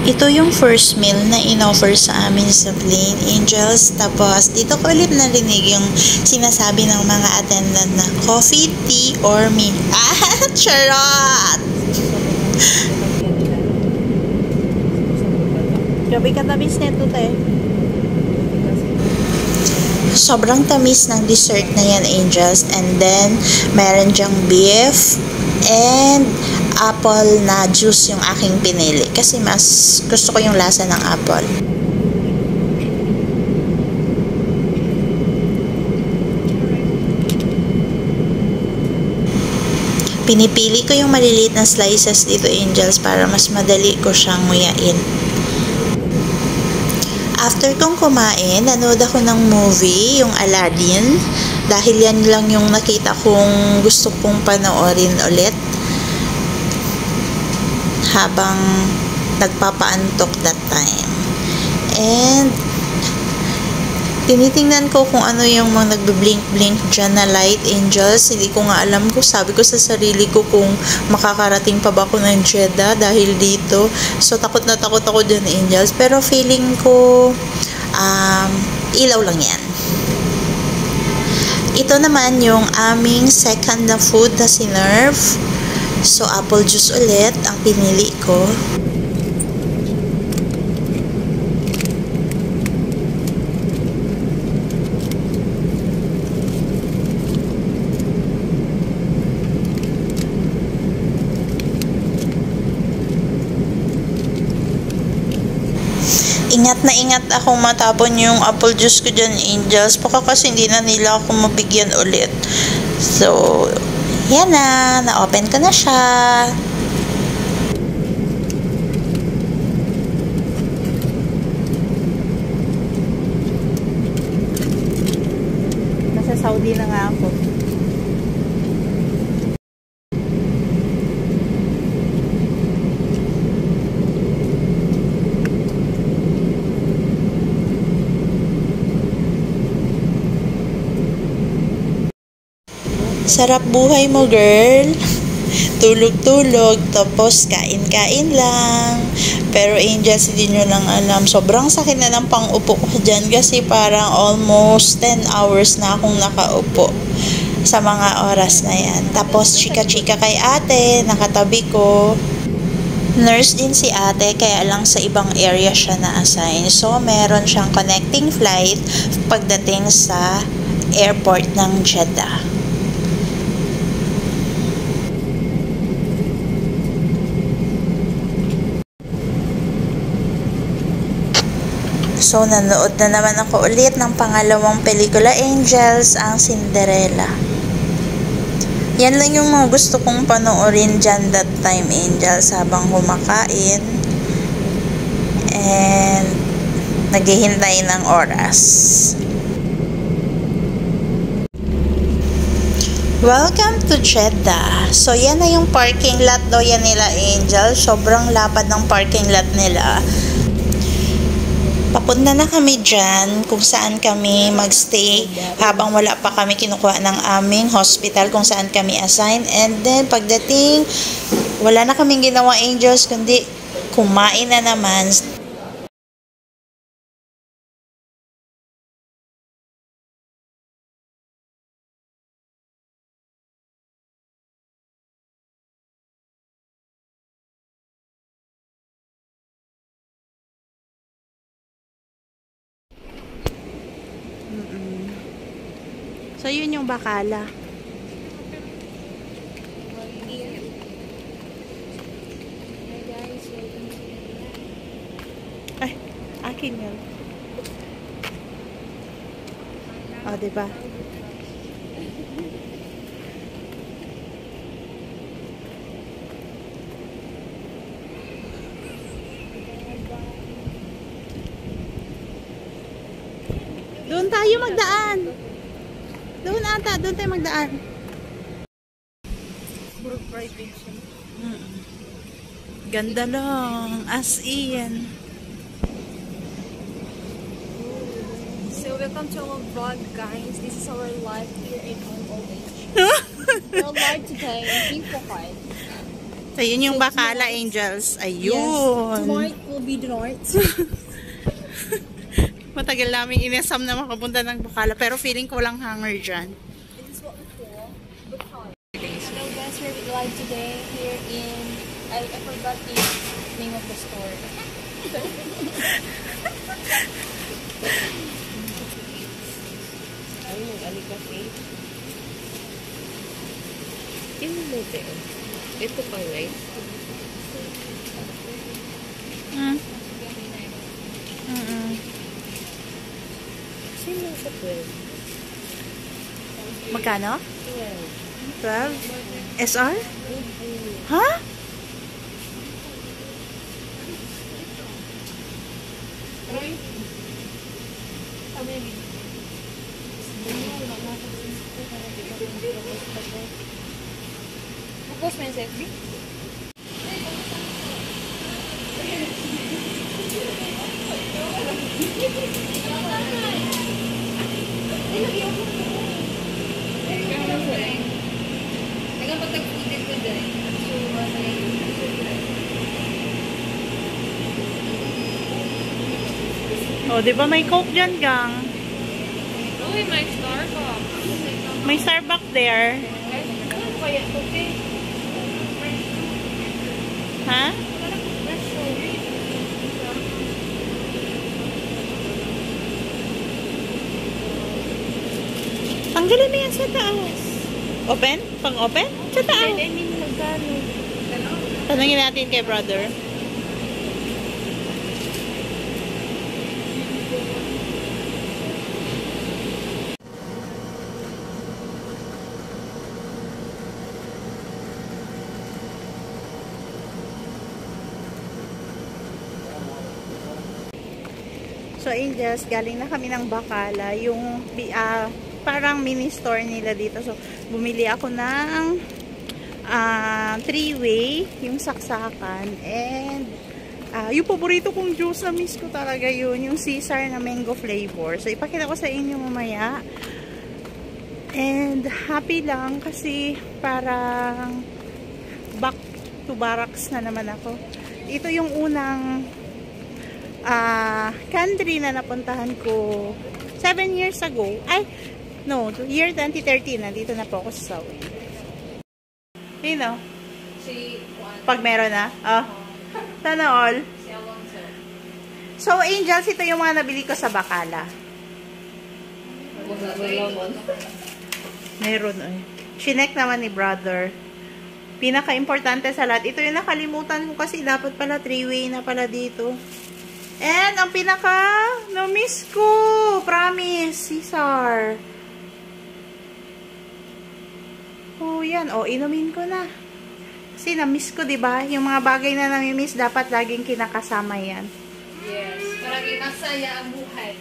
Ito yung first meal na in-offer sa amin sa Plain Angels. Tapos, dito ko ulit narinig yung sinasabi ng mga attendant na coffee, tea, or me. Ah, charot! Grabe ka tamis nito, te. Sobrang tamis ng dessert na yan, Angels. And then, meron dyang beef and apple na juice yung aking pinili. Kasi mas gusto ko yung lasa ng apple. Pinipili ko yung maliliit na slices dito, Angels, para mas madali ko siyang nguyain. After kong kumain, nanood ako ng movie, yung Aladdin. Dahil yan lang yung nakita kong gusto kong panoorin ulit. Habang nagpapaantok that time. And tinitingnan ko kung ano yung mga nagbe-blink-blink dyan na light, Angels. Hindi ko nga alam ko. Sabi ko sa sarili ko kung makakarating pa ba ako ng Jeddah dahil dito. So, takot na takot ako dyan, Angels. Pero feeling ko, ilaw lang yan. Ito naman yung aming second na food na sinerve. So, apple juice ulit ang pinili ko. Ingat akong matapon yung apple juice ko dyan, Angels. Baka kasi hindi na nila ako mabigyan ulit. So, yan na. Na-open ko na siya. Nasa Saudi na nga ako. Sarap buhay mo, girl. Tulog-tulog, tapos kain-kain lang. Pero, Angels, hindi nyo lang alam. Sobrang sakit na ng pang-upo ko dyan kasi parang almost 10 hours na akong nakaupo sa mga oras na yan. Tapos, chika-chika kay ate, nakatabi ko. Nurse din si ate, kaya lang sa ibang area siya na-assign. So, meron siyang connecting flight pagdating sa airport ng Jeddah. So, nanood na naman ako ulit ng pangalawang pelikula, Angels, ang Cinderella. Yan lang yung mga gusto kong panoorin dyan that time, Angels, habang kumakain. And, naghihintay ng oras. Welcome to Jeddah. So, yan na yung parking lot daw yan nila, Angels. Sobrang lapad ng parking lot nila. Papunta na kami dyan kung saan kami magstay habang wala pa kami kinukuha ng aming hospital kung saan kami assign. And then, pagdating, wala na kaming ginawa, Angels, kundi kumain na naman. So, yun yung bakala. Ay, akin yun. O, diba? Doon tayo magdaan. Doon ata, doon tayo magdaan. Ganda lang, as in. So welcome to our vlog, guys. This is our life here in old age. We're live today in Pipocard. So, yun yung Bacala Angels. Ayun. Yes. Tonight will be the night. Matagal namin inasam na makapunta ng Bacala. Pero feeling ko walang hanger dyan. This is what we call Bacala. Hello guys, we're live today here in... I forgot the name of the store. Ayun, Alicate. Inulote. Ito pang rice. Sino sa 12? Magkano? 12. 12? SR? Ha? Post mo yung sa FB? Hanggang pagtag-fooded ko dyan. Oh, di ba may Coke dyan, gang? Uy, may Starbucks. May Starbucks there. Ano kaya ito, okay? Ha? Tanggalin mo yan sa taas. Open? Pang-open? Sa taas. I mean, magkano? Tanungin natin kay brother. So, Angels, galing na kami ng Bacala, yung parang mini store nila dito. So, bumili ako ng 3-way, yung saksakan, and yung paborito kong juice na miss ko talaga yun, yung Caesar na mango flavor. So, ipakita ko sa inyo mamaya. And, happy lang kasi parang back to barracks na naman ako. Ito yung unang country na napuntahan ko 7 years ago. Ay, no, year 2013. Nandito na po ako sa Saudi. Sino? Si Juan. Pag meron na? Sana all. Si Alonso. So, Angels, ito yung mga nabili ko sa Bacala. Meron eh. Chinek naman ni brother. Pinaka-importante sa lahat. Ito yung nakalimutan ko kasi dapat pala 3-way na pala dito. And, ang pinaka, na-miss ko. Promise, Caesar. Oh, yan. Oh, inumin ko na. Kasi na-miss ko, diba? Yung mga bagay na nami-miss, dapat laging kinakasama yan. Yes. Para masaya ang buhay.